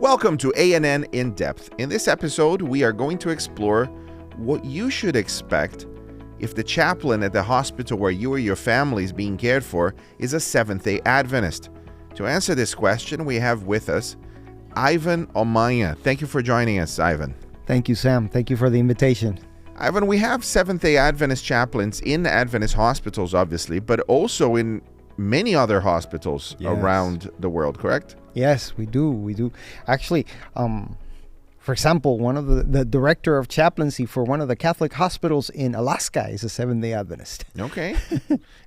Welcome to A&N In Depth. In this episode, we are going to explore what you should expect if the chaplain at the hospital where you or your family is being cared for is a Seventh-day Adventist. To answer this question, we have with us Ivan Omana. Thank you for joining us, Ivan. Thank you, Sam. Thank you for the invitation. Ivan, we have Seventh-day Adventist chaplains in Adventist hospitals, obviously, but also in many other hospitals around the world, correct? Yes, we do. Actually, for example, one of the director of chaplaincy for one of the Catholic hospitals in Alaska is a Seventh-day Adventist. Okay.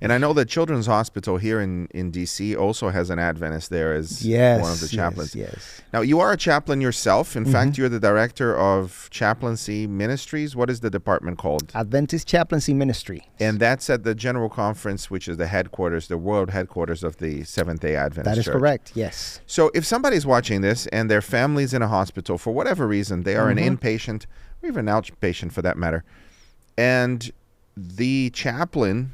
And I know that Children's Hospital here in D.C. also has an Adventist there as one of the chaplains. Yes. Now, you are a chaplain yourself. In fact, you're the director of Chaplaincy Ministries. What is the department called? Adventist Chaplaincy Ministries. And that's at the General Conference, which is the headquarters, the world headquarters of the Seventh-day Adventist Church. That is correct, yes. So if somebody's watching this and their family's in a hospital for whatever reason, they are an inpatient or even outpatient for that matter, and the chaplain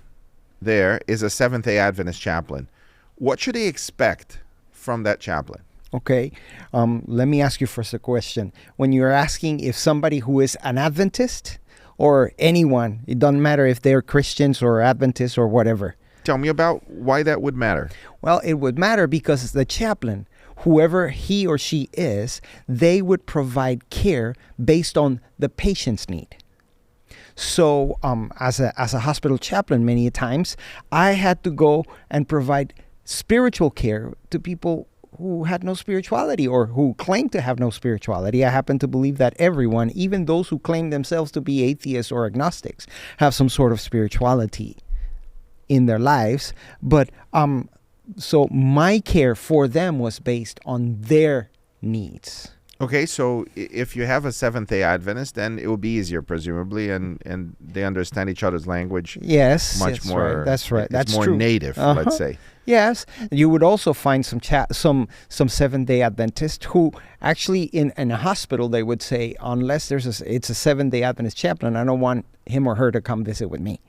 there is a Seventh-day Adventist chaplain, what should they expect from that chaplain? Okay, let me ask you first a question. When you're asking if somebody who is an Adventist or anyone, it doesn't matter if they're Christians or Adventists or whatever. Tell me about why that would matter. Well, it would matter because the chaplain, whoever he or she is, they would provide care based on the patient's need. So as a hospital chaplain, many times, I had to go and provide spiritual care to people who had no spirituality or who claimed to have no spirituality. I happen to believe that everyone, even those who claim themselves to be atheists or agnostics, have some sort of spirituality in their lives. But so my care for them was based on their needs. Okay, so if you have a Seventh-day Adventist, then it will be easier, presumably, and they understand each other's language. Yes, much more. Right. That's right. It's That's more true. native, let's say. Yes, you would also find some Seventh-day Adventists who actually in a hospital they would say, unless it's a Seventh-day Adventist chaplain, I don't want him or her to come visit with me.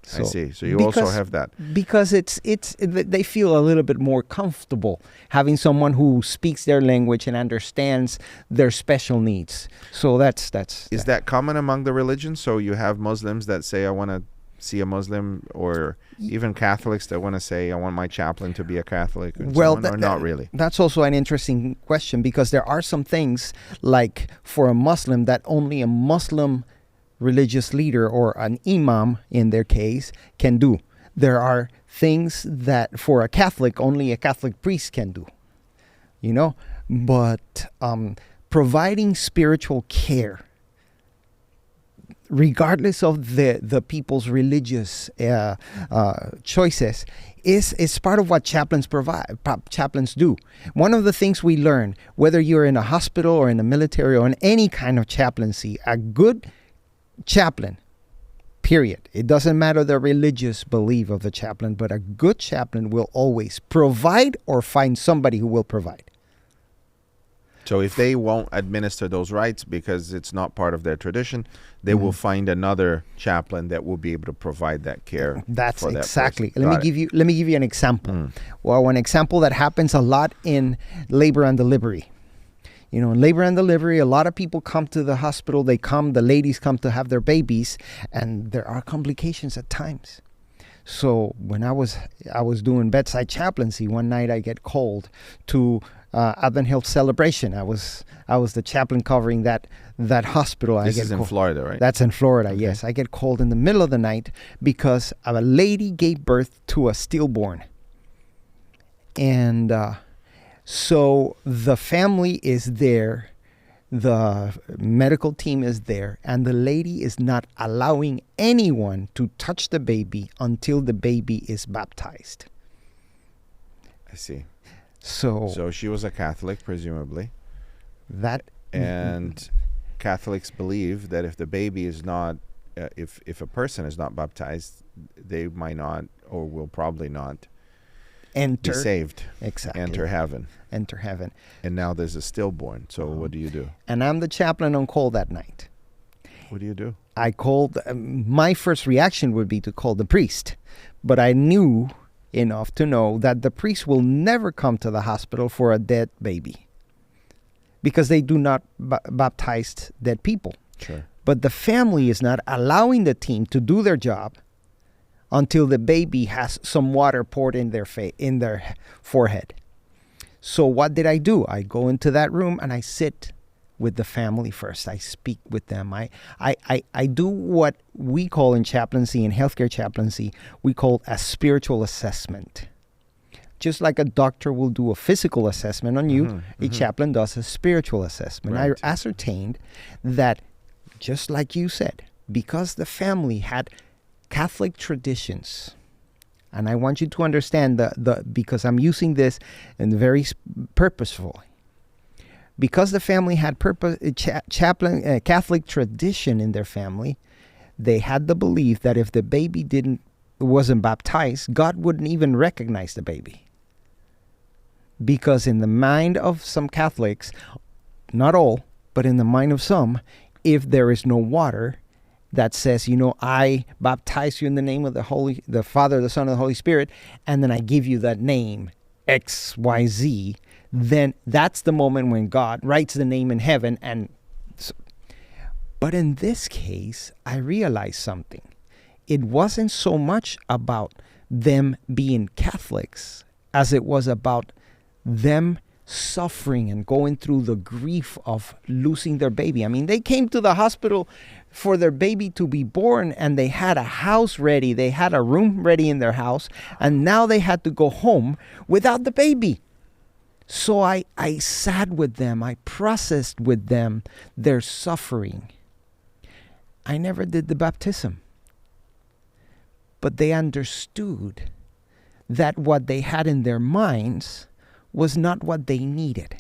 So, I see. So you also have that. Because they feel a little bit more comfortable having someone who speaks their language and understands their special needs. So that's Is that common among the religions? So you have Muslims that say, I want to see a Muslim, or even Catholics that want to say, I want my chaplain to be a Catholic, or not really? That's also an interesting question, because there are some things like for a Muslim that only a Muslim religious leader or an imam in their case can do. There are things that for a Catholic only a Catholic priest can do, but providing spiritual care regardless of the people's religious choices is part of what chaplains do. One of the things we learn, whether you're in a hospital or in the military or in any kind of chaplaincy, a good chaplain, period. It doesn't matter the religious belief of the chaplain, but a good chaplain will always provide or find somebody who will provide. So if they won't administer those rites because it's not part of their tradition, they will find another chaplain that will be able to provide that care. That's for exactly. That Let me give you an example. Well, one example that happens a lot in labor and delivery. In labor and delivery, a lot of people come to the hospital. The ladies come to have their babies, and there are complications at times. So when I was doing bedside chaplaincy, one night I get called to Advent Health Celebration. I was the chaplain covering that hospital. This is in Florida, right? That's in Florida, okay. Yes. I get called in the middle of the night because a lady gave birth to a stillborn. And so the family is there, the medical team is there, and the lady is not allowing anyone to touch the baby until the baby is baptized. I see. So she was a Catholic, presumably. And Catholics believe that if the baby is not, if a person is not baptized, they might not or will probably not be saved. Exactly. Enter heaven. And now there's a stillborn. So what do you do? And I'm the chaplain on call that night. What do you do? I called. My first reaction would be to call the priest, but I knew enough to know that the priest will never come to the hospital for a dead baby. because they do not baptize dead people. Sure. But the family is not allowing the team to do their job until the baby has some water poured in their forehead. So what did I do? I go into that room and I sit with the family first. I speak with them. I do what we call in chaplaincy, in healthcare chaplaincy, we call a spiritual assessment. Just like a doctor will do a physical assessment on you, a chaplain does a spiritual assessment. Right. I ascertained that, just like you said, because the family had Catholic traditions, and I want you to understand because I'm using this in very purposeful. Because the family had Catholic tradition in their family, they had the belief that if the baby wasn't baptized, God wouldn't even recognize the baby. Because in the mind of some Catholics, not all, but in the mind of some, if there is no water that says, I baptize you in the name of the Father, the Son, and the Holy Spirit, and then I give you that name, XYZ, then that's the moment when God writes the name in heaven. But in this case, I realized something. It wasn't so much about them being Catholics as it was about them suffering and going through the grief of losing their baby. I mean, they came to the hospital for their baby to be born, and they had a house ready. They had a room ready in their house, and now they had to go home without the baby. So I sat with them. I processed with them their suffering. I never did the baptism. But they understood that what they had in their minds was not what they needed.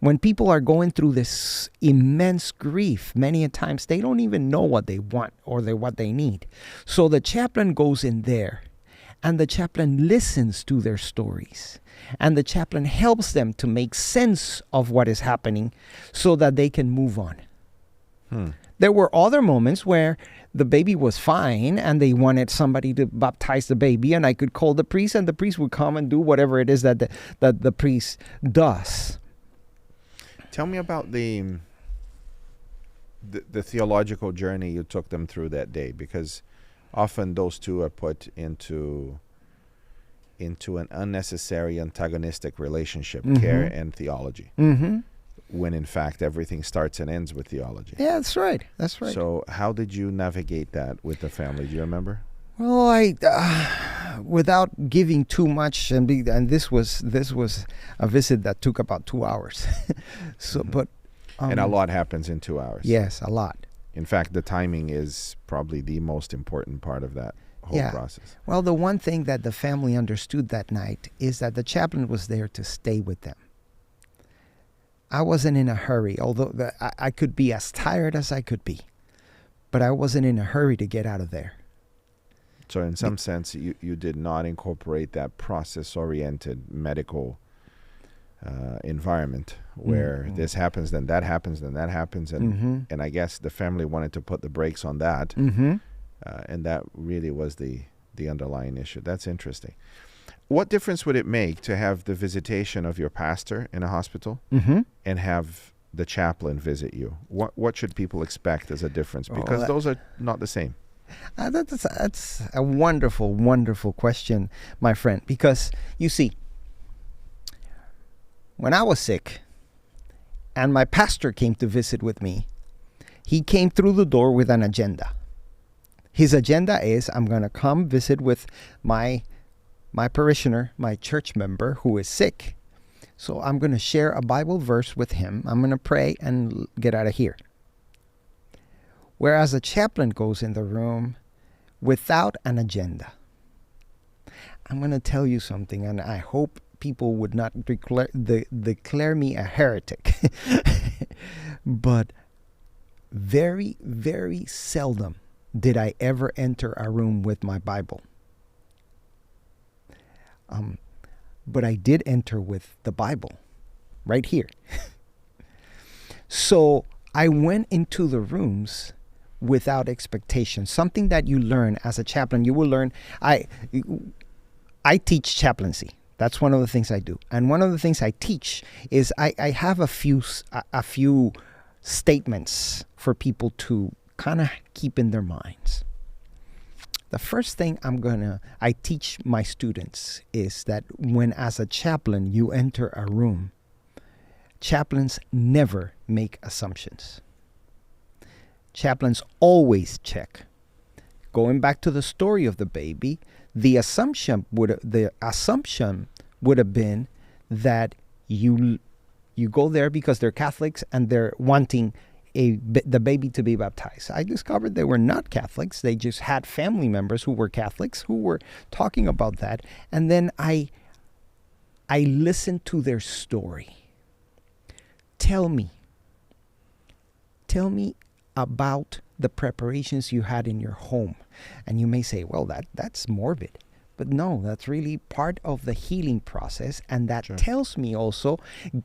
When people are going through this immense grief, many a times they don't even know what they want or what they need. So the chaplain goes in there, and the chaplain listens to their stories, and the chaplain helps them to make sense of what is happening so that they can move on. There were other moments where the baby was fine and they wanted somebody to baptize the baby, and I could call the priest, and the priest would come and do whatever it is that the priest does. Tell me about the theological journey you took them through that day, because often those two are put into an unnecessary antagonistic relationship, care and theology. When in fact everything starts and ends with theology. Yeah, that's right. That's right. So how did you navigate that with the family? Do you remember? Well, I without giving too much, and this was a visit that took about 2 hours. So, but and a lot happens in 2 hours. Yes, a lot. In fact, the timing is probably the most important part of that whole process. Well, the one thing that the family understood that night is that the chaplain was there to stay with them. I wasn't in a hurry, although I could be as tired as I could be, but I wasn't in a hurry to get out of there. So in some sense, you did not incorporate that process-oriented medical environment where this happens, then that happens, then that happens. And I guess the family wanted to put the brakes on that. And that really was the underlying issue. That's interesting. What difference would it make to have the visitation of your pastor in a hospital and have the chaplain visit you? What should people expect as a difference? Because those are not the same. That's a wonderful, wonderful question, my friend. Because, you see, when I was sick and my pastor came to visit with me, he came through the door with an agenda. His agenda is, I'm going to come visit with my parishioner, my church member who is sick. So I'm going to share a Bible verse with him. I'm going to pray and get out of here. Whereas a chaplain goes in the room without an agenda. I'm going to tell you something, and I hope people would not declare me a heretic. But very, very seldom did I ever enter a room with my Bible. But I did enter with the Bible right here. So I went into the rooms without expectation. Something that you learn as a chaplain, you will learn. I teach chaplaincy That's one of the things I do. And one of the things I teach is I have a few statements for people to kind of keep in their minds. The first thing I teach my students is that when as a chaplain you enter a room, chaplains never make assumptions. Chaplains always check. Going back to the story of the baby, the assumption would have been that you go there because they're Catholics and they're wanting the baby to be baptized. I discovered they were not Catholics. They just had family members who were Catholics who were talking about that. And then I listened to their story. Tell me about the preparations you had in your home. And you may say, well, that's morbid. But no, that's really part of the healing process. And that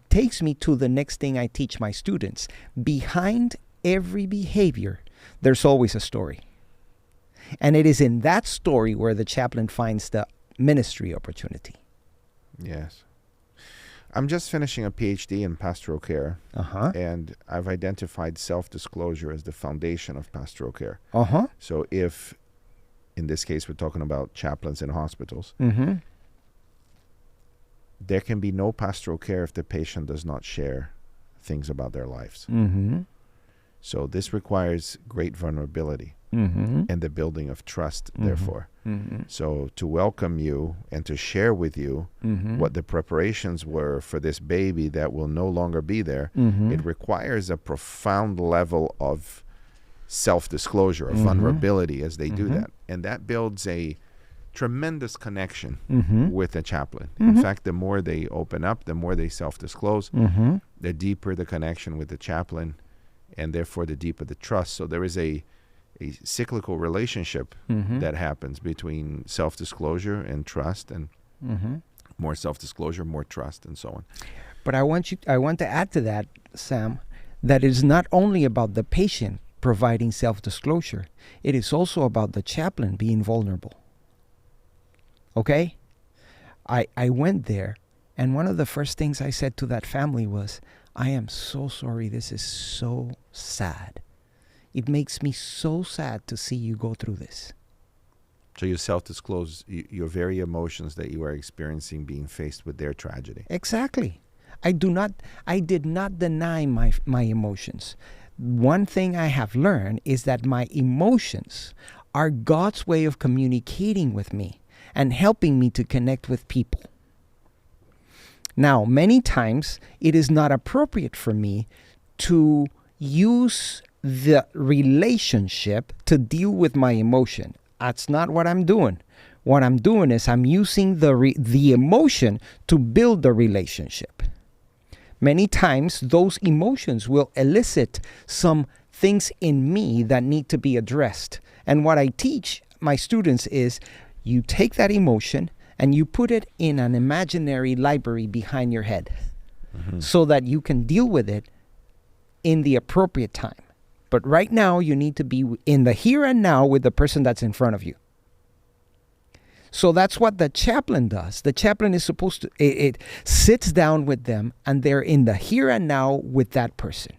takes me to the next thing I teach my students. Behind every behavior, there's always a story. And it is in that story where the chaplain finds the ministry opportunity. Yes. I'm just finishing a PhD in pastoral care, and I've identified self-disclosure as the foundation of pastoral care. So if, in this case, we're talking about chaplains in hospitals, there can be no pastoral care if the patient does not share things about their lives. So this requires great vulnerability and the building of trust, therefore. So to welcome you and to share with you what the preparations were for this baby that will no longer be there, it requires a profound level of self-disclosure, of vulnerability as they do that. And that builds a tremendous connection with the chaplain. In fact, the more they open up, the more they self-disclose, the deeper the connection with the chaplain, and therefore the deeper the trust. So there is a cyclical relationship that happens between self-disclosure and trust, and more self-disclosure, more trust, and so on. But I want to add to that, Sam, that it is not only about the patient providing self-disclosure. It is also about the chaplain being vulnerable. Okay? I went there, and one of the first things I said to that family was, I am so sorry. This is so sad. It makes me so sad to see you go through this. So you self-disclose your very emotions that you are experiencing being faced with their tragedy. Exactly. I did not deny my emotions. One thing I have learned is that my emotions are God's way of communicating with me and helping me to connect with people. Now, many times it is not appropriate for me to use the relationship to deal with my emotion. That's not what I'm doing. What I'm doing is I'm using the emotion to build the relationship. Many times those emotions will elicit some things in me that need to be addressed. And what I teach my students is you take that emotion and you put it in an imaginary library behind your head so that you can deal with it in the appropriate time. But right now, you need to be in the here and now with the person that's in front of you. So that's what the chaplain does. The chaplain is supposed to, it sits down with them and they're in the here and now with that person.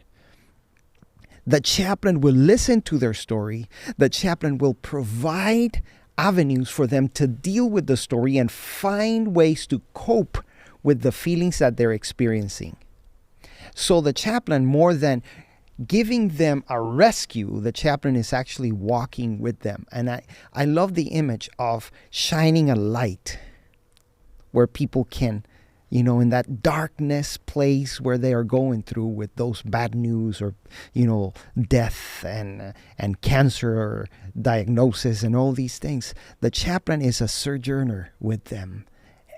The chaplain will listen to their story. The chaplain will provide avenues for them to deal with the story and find ways to cope with the feelings that they're experiencing. So the chaplain, more than giving them a rescue, the chaplain is actually walking with them. And I love the image of shining a light where people can, in that darkness place where they are going through with those bad news or, death and cancer diagnosis and all these things. The chaplain is a sojourner with them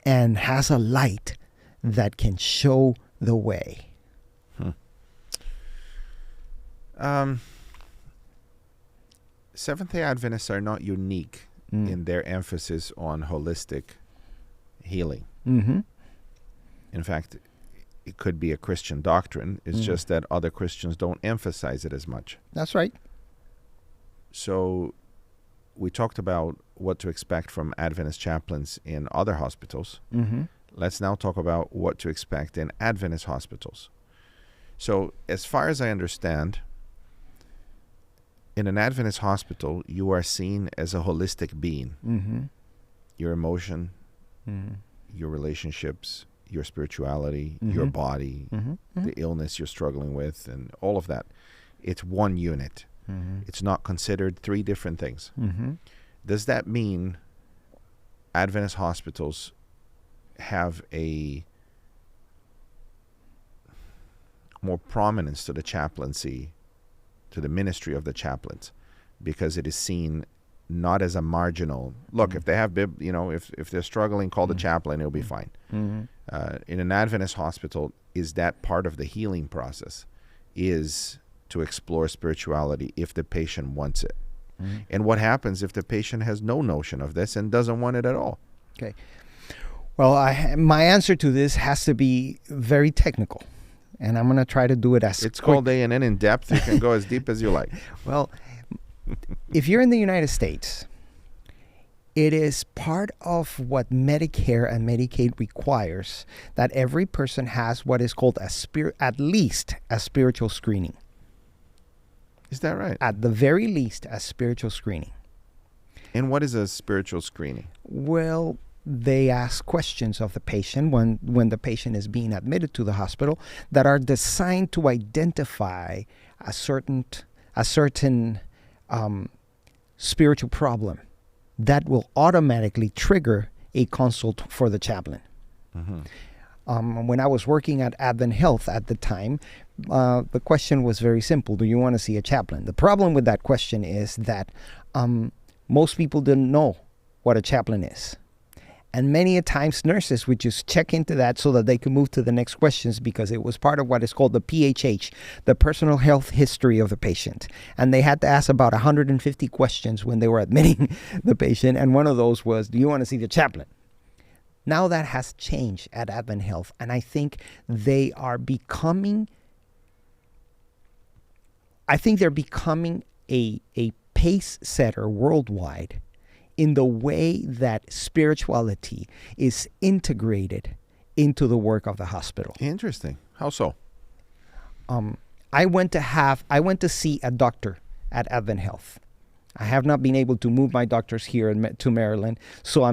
and has a light that can show the way. Seventh-day Adventists are not unique in their emphasis on holistic healing. In fact, it could be a Christian doctrine. It's just that other Christians don't emphasize it as much. That's right. So we talked about what to expect from Adventist chaplains in other hospitals. let's now talk about what to expect in Adventist hospitals. So, as far as I understand, in an Adventist hospital, you are seen as a holistic being. Mm-hmm. Your emotion, Mm-hmm. your relationships, your spirituality, Mm-hmm. your body, Mm-hmm. the illness you're struggling with, and all of that. It's one unit. Mm-hmm. It's not considered three different things. Mm-hmm. Does that mean Adventist hospitals have a more prominence to the chaplaincy, to the ministry of the chaplains, because it is seen not as a marginal look? If they have if they're struggling, call the chaplain, it'll be fine. Mm-hmm. In an Adventist hospital, is that part of the healing process, is to explore spirituality if the patient wants it? Mm-hmm. And what happens if the patient has no notion of this and doesn't want it at all? Okay. Well, my answer to this has to be very technical, and I'm going to try to do it as It's quick. called A&N in depth. You can go as deep as you like. Well, if you're in the United States, it is part of what Medicare and Medicaid requires that every person has what is called at least a spiritual screening. Is that right? At the very least, a spiritual screening. And what is a spiritual screening? Well, they ask questions of the patient when the patient is being admitted to the hospital that are designed to identify a certain spiritual problem that will automatically trigger a consult for the chaplain. Mm-hmm. When I was working at Advent Health at the time, the question was very simple. Do you want to see a chaplain? The problem with that question is that most people didn't know what a chaplain is. And many a times nurses would just check into that so that they could move to the next questions, because it was part of what is called the PHH, the personal health history of the patient. And they had to ask about 150 questions when they were admitting the patient. And one of those was, do you want to see the chaplain? Now that has changed at Advent Health. And I think they're becoming a pace setter worldwide in the way that spirituality is integrated into the work of the hospital. Interesting. How so? I went to see a doctor at Advent Health. I have not been able to move my doctors here to Maryland, so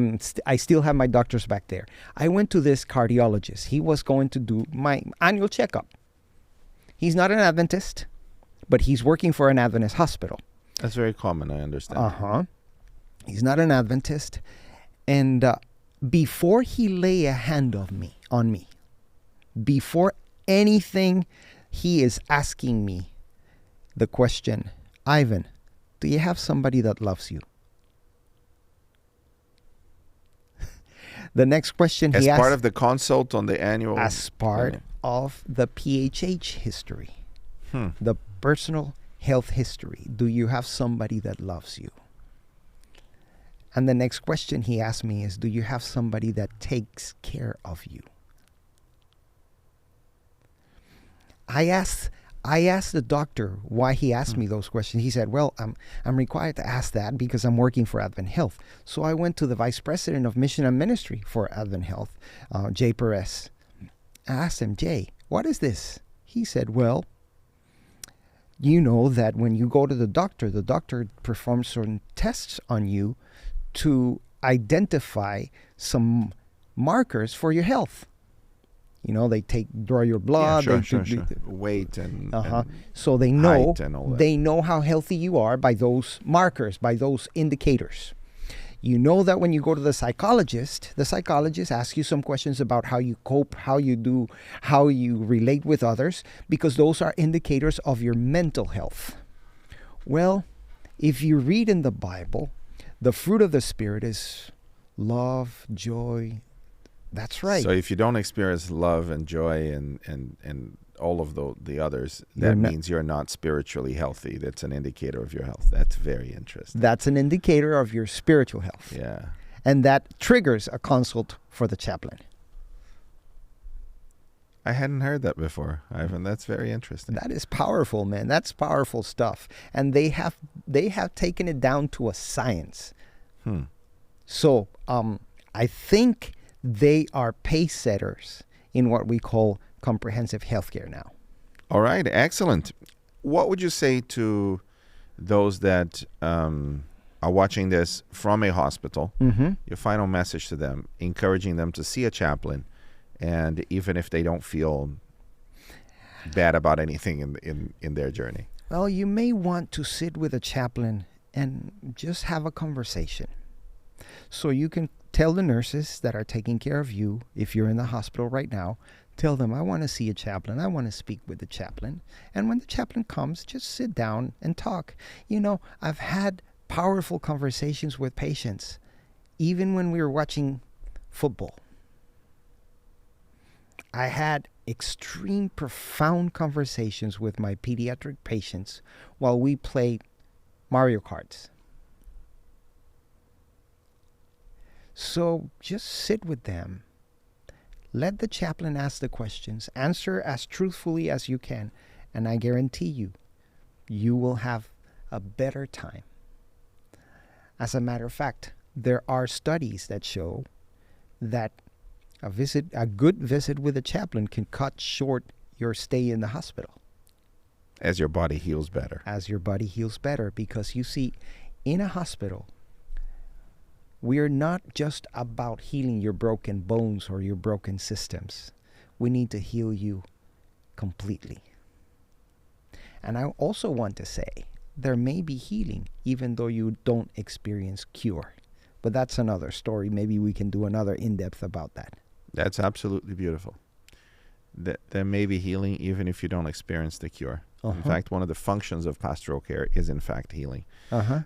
I still have my doctors back there. I went to this cardiologist. He was going to do my annual checkup. He's not an Adventist, but he's working for an Adventist hospital. That's very common, I understand. He's not an Adventist. And before he lay a hand on me, before anything, he is asking me the question, Ivan, do you have somebody that loves you? The next question he asked. As part of the consult on the annual? As part of the PHH history, the personal health history. Do you have somebody that loves you? And the next question he asked me is, do you have somebody that takes care of you? I asked the doctor why he asked me those questions. He said, well, I'm required to ask that because I'm working for Advent Health. So I went to the vice president of mission and ministry for Advent Health, Jay Perez. I asked him, Jay, what is this? He said, well, you know that when you go to the doctor performs certain tests on you to identify some markers for your health. You know, they draw your blood. Sure. Weight and so they know height and all that. They know how healthy you are by those markers, by those indicators. You know that when you go to the psychologist asks you some questions about how you cope, how you relate with others, because those are indicators of your mental health. Well, if you read in the Bible, the fruit of the Spirit is love, joy. That's right. So if you don't experience love and joy and all of the others, that means you're not spiritually healthy. That's an indicator of your health. That's very interesting. That's an indicator of your spiritual health. Yeah. And that triggers a consult for the chaplain. I hadn't heard that before, Ivan. That's very interesting. That is powerful, man. That's powerful stuff. And they have taken it down to a science. So I think they are pace setters in what we call comprehensive healthcare now. All right, excellent. What would you say to those that are watching this from a hospital? Your final message to them, encouraging them to see a chaplain, and even if they don't feel bad about anything in their journey. Well, you may want to sit with a chaplain and just have a conversation. So you can tell the nurses that are taking care of you, if you're in the hospital right now, tell them, I want to see a chaplain. I want to speak with the chaplain. And when the chaplain comes, just sit down and talk. You know, I've had powerful conversations with patients, even when we were watching football. I had extreme, profound conversations with my pediatric patients while we played Mario Karts. So just sit with them. Let the chaplain ask the questions. Answer as truthfully as you can. And I guarantee you, you will have a better time. As a matter of fact, there are studies that show that a good visit with a chaplain can cut short your stay in the hospital. As your body heals better. As your body heals better. Because you see, in a hospital, we are not just about healing your broken bones or your broken systems. We need to heal you completely. And I also want to say, there may be healing even though you don't experience cure. But that's another story. Maybe we can do another in-depth about that. That's absolutely beautiful. There may be healing even if you don't experience the cure. In fact, one of the functions of pastoral care is in fact healing.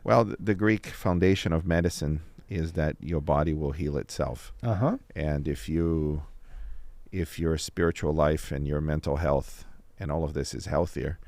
Well, the Greek foundation of medicine is that your body will heal itself. And if your spiritual life and your mental health and all of this is healthier,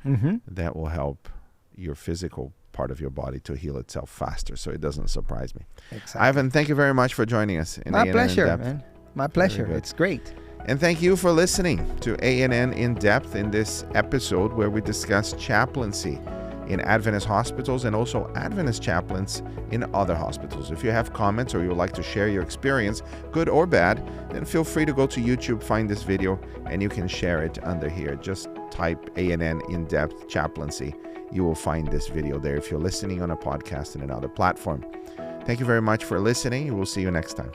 that will help your physical part of your body to heal itself faster. So it doesn't surprise me. Exactly. Ivan, thank you very much for joining us. My pleasure, man. My pleasure. It's great. And thank you for listening to ANN In Depth in this episode where we discuss chaplaincy in Adventist hospitals and also Adventist chaplains in other hospitals. If you have comments or you would like to share your experience, good or bad, then feel free to go to YouTube, find this video, and you can share it under here. Just type ANN In Depth Chaplaincy. You will find this video there if you're listening on a podcast in another platform. Thank you very much for listening. We'll see you next time.